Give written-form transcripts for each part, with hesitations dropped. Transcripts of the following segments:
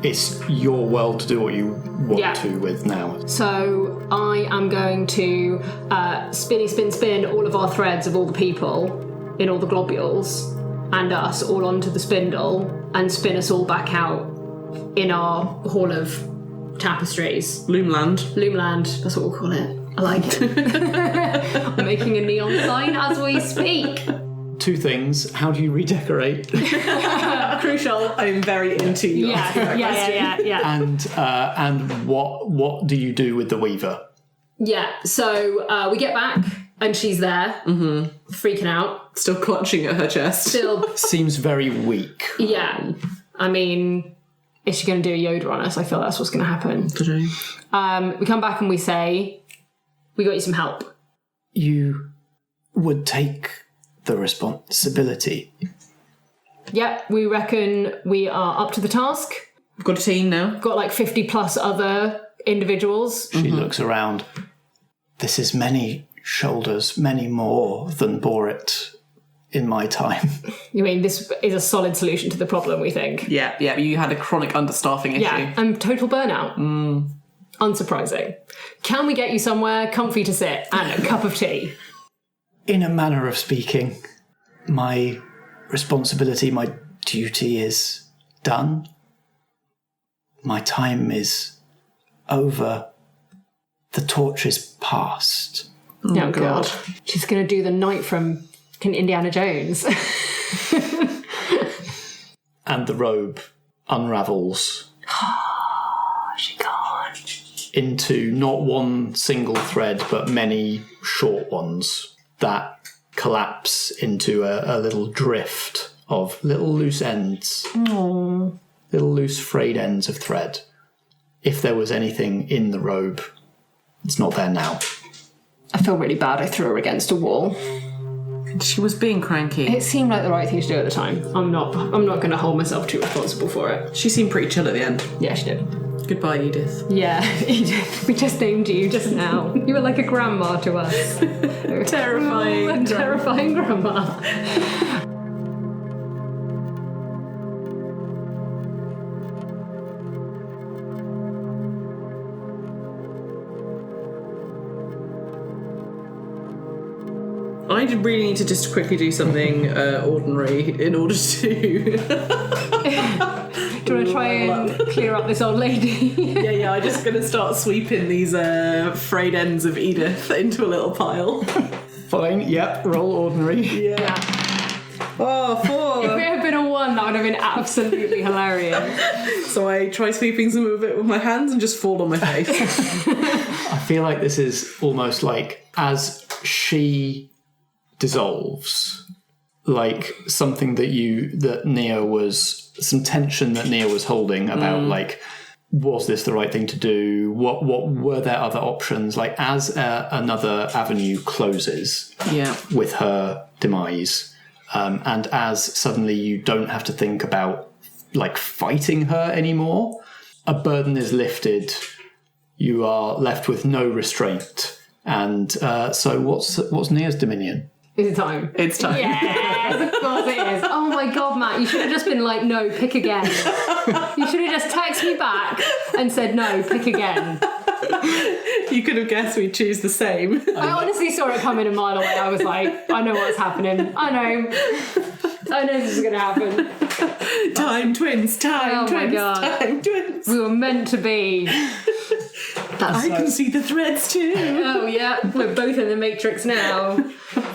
it's your world to do what you want to with now. So I am going to spin all of our threads of all the people in all the globules and us all onto the spindle and spin us all back out in our hall of tapestries. Loomland, that's what we'll call it. I like it. I'm making a neon sign as we speak. 2 things. How do you redecorate? Crucial. I'm very into you. Yeah. And what do you do with the weaver? Yeah, so we get back and she's there, freaking out. Still clutching at her chest. Seems very weak. Yeah. I mean, is she going to do a Yoda on us? I feel that's what's going to happen. We come back and we say, we got you some help. You would take the responsibility. Yeah, we reckon we are up to the task. We've got a team now. We've got like 50 plus other individuals. She looks around. This is many shoulders, many more than bore it in my time. You mean this is a solid solution to the problem, we think? Yeah, you had a chronic understaffing issue. Yeah, and total burnout. Unsurprising. Can we get you somewhere comfy to sit and a cup of tea? In a manner of speaking, my responsibility, my duty is done. My time is over. The torch is past. Oh God. She's going to do the knight from Indiana Jones. And the robe unravels. She gone. Into not one single thread, but many short ones that collapse into a little drift of little loose ends. Aww. Little loose frayed ends of thread. If there was anything in the robe, it's not there now. I feel really bad. I threw her against a wall. She was being cranky. It seemed like the right thing to do at the time. I'm not going to hold myself too responsible for it. She seemed pretty chill at the end. Yeah, she did. Goodbye, Edith. Yeah, Edith. We just named you just now. You were like a grandma to us. Terrifying. Terrifying grandma. I really need to just quickly do something ordinary in order to... Do you want to try and clear up this old lady? Yeah, I'm just going to start sweeping these frayed ends of Edith into a little pile. Fine, yep, roll ordinary. Yeah. Oh, 4. If it had been a 1, that would have been absolutely hilarious. So I try sweeping some of it with my hands and just fall on my face. I feel like this is almost like as she dissolves, like something that Nia was... Some tension that Nia was holding about, like, was this the right thing to do? What were there other options? Like, as another avenue closes with her demise, and as suddenly you don't have to think about, like, fighting her anymore, a burden is lifted. You are left with no restraint. And so what's Nia's dominion? Is it time? It's time. Yes, of course it is. Oh my God, Matt, you should have just been like, no, pick again. You should have just texted me back and said, no, pick again. You could have guessed we'd choose the same. I honestly saw it coming a mile away. I was like, I know what's happening. I know this is going to happen. Time twins. Oh my God. Time twins. We were meant to be. I can see the threads too. Oh yeah, we're both in the Matrix now.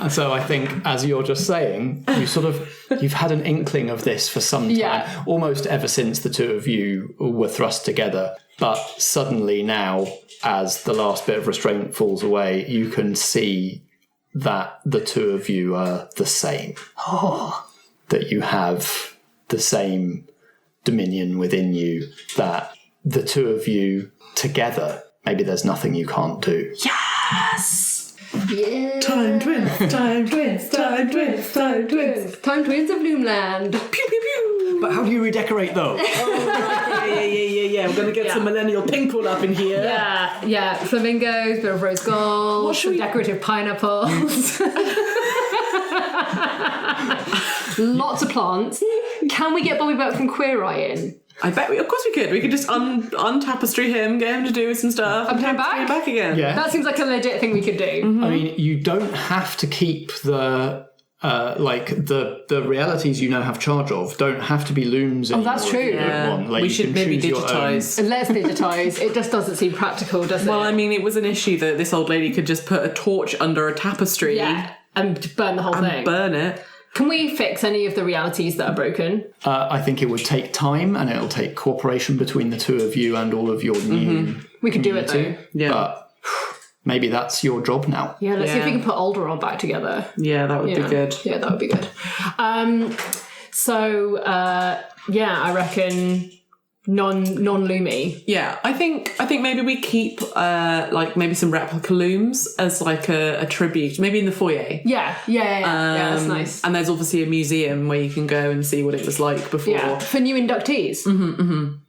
And so I think, as you're just saying, you've had an inkling of this for some time, almost ever since the two of you were thrust together. But suddenly now, as the last bit of restraint falls away, you can see that the two of you are the same. That you have the same dominion within you, that the two of you together, maybe there's nothing you can't do. Yes! Yeah. Time twins, time twins, time twins, time twins. Time twins of Loomland. Pew, pew, pew. But how do you redecorate those? Yeah. We're going to get some millennial pink all up in here. Yeah. Flamingos, bit of rose gold, some decorative pineapples. Lots of plants. Can we get Bobby back from Queer Eye in? I bet of course we could. We could just untapestry him, get him to do some stuff, And put him tapestry back? again. Yeah. That seems like a legit thing we could do. I mean, you don't have to keep the the realities you now have charge of don't have to be looms anymore. That's true. if you don't Yeah. want. Like, We you should can maybe choose your own- digitise. Let's digitise. It just doesn't seem practical, does it? Well, I mean, it was an issue that this old lady could just put a torch under a tapestry yeah, and burn the whole thing. and burn it. Can we fix any of the realities that are broken? I think it would take time, and it'll take cooperation between the two of you and all of your new We could do it though. community. Yeah. But maybe that's your job now. Yeah, let's see if we Yeah. can put Alderaan back together. Yeah, that would be good. Yeah, that would be good. I reckon non-loomy. Yeah, I think maybe we keep maybe some replica looms as like a tribute, maybe in the foyer. Yeah, that's nice. And there's obviously a museum where you can go and see what it was like before. Yeah, for new inductees.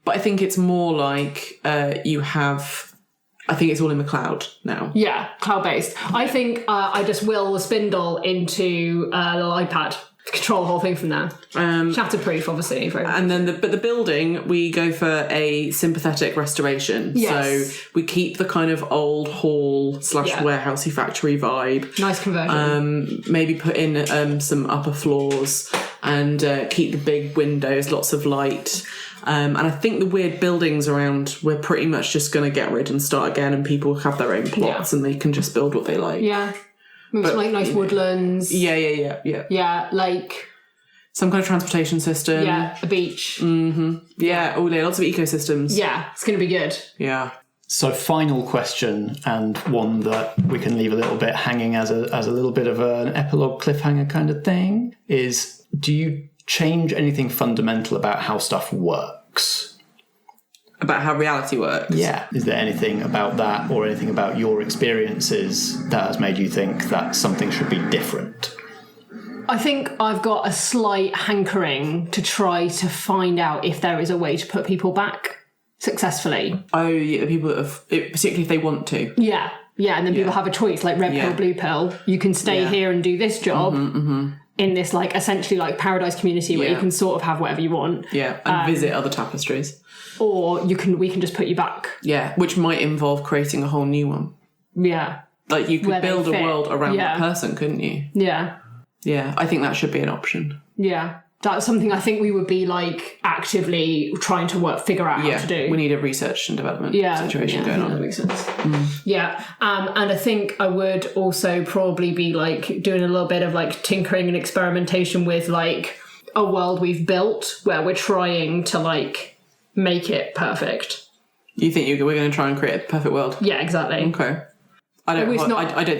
But I think it's more like you have. I think it's all in the cloud now. Yeah, cloud-based. I think I just will the spindle into the iPad. Control the whole thing from there. Shatterproof, obviously. And then the building, we go for a sympathetic restoration. Yes. So we keep the kind of old hall / warehousey factory vibe. Nice conversion. Maybe put in some upper floors and keep the big windows, lots of light. And I think the weird buildings around, we're pretty much just going to get rid and start again, and people have their own plots and they can just build what they like. Yeah. Maybe some like nice woodlands. Yeah. Yeah, like some kind of transportation system. a beach. Yeah, lots of ecosystems. Yeah, it's going to be good. Yeah. So, final question, and one that we can leave a little bit hanging as a little bit of an epilogue cliffhanger kind of thing, is do you change anything fundamental about how stuff works? About how reality works. Yeah. Is there anything about that or anything about your experiences that has made you think that something should be different? I think I've got a slight hankering to try to find out if there is a way to put people back successfully. Oh, yeah, the people that have, particularly if they want to. Yeah, and then people have a choice, like red pill, blue pill. You can stay here and do this job in this like essentially like paradise community where you can sort of have whatever you want. Yeah, and visit other tapestries. Or we can just put you back. Yeah, which might involve creating a whole new one. Yeah. Like you could Where they build a fit. world around Yeah. that person, couldn't you? Yeah. Yeah, I think that should be an option. Yeah. That's something I think we would be like actively trying to figure out how to do. We need a research and development situation going on. That makes sense. Yeah. And I think I would also probably be like doing a little bit of like tinkering and experimentation with like a world we've built where we're trying to like make it perfect. You think we're going to try and create a perfect world? Yeah, exactly. Okay. I don't think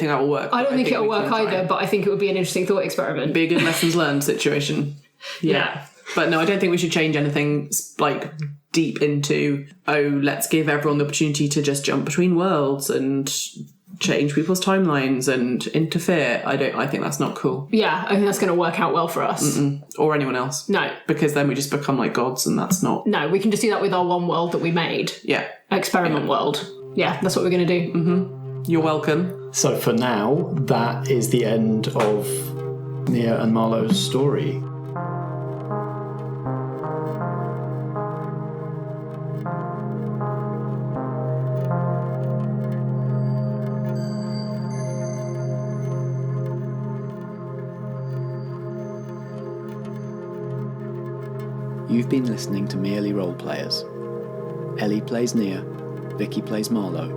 that will work. I don't think it'll we work can try. either, but I think it would be an interesting thought experiment. Be a good lessons learned situation. Yeah. But no, I don't think we should change anything like deep into, let's give everyone the opportunity to just jump between worlds and change people's timelines and interfere. I think that's not cool. Yeah, I think that's going to work out well for us. Or anyone else. No. Because then we just become like gods, and that's not... No, we can just do that with our one world that we made. Yeah. Experiment world. Yeah, that's what we're going to do. You're welcome. So for now, that is the end of Nia and Marlowe's story. You've been listening to Merely Role Players. Ellie plays Nia, Vikki plays Marlowe.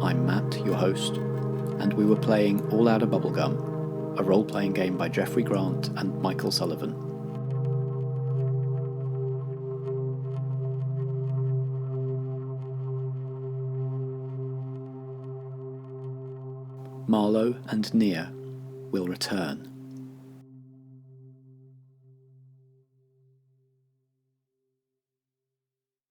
I'm Matt, your host, and we were playing All Outta Bubblegum, a role-playing game by Jeffrey Grant and Michael Sullivan. Marlowe and Nia will return.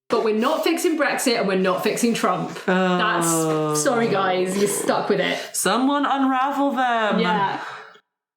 But we're not fixing Brexit and we're not fixing Trump. That's... Sorry, guys. You're stuck with it. Someone unravel them. Yeah.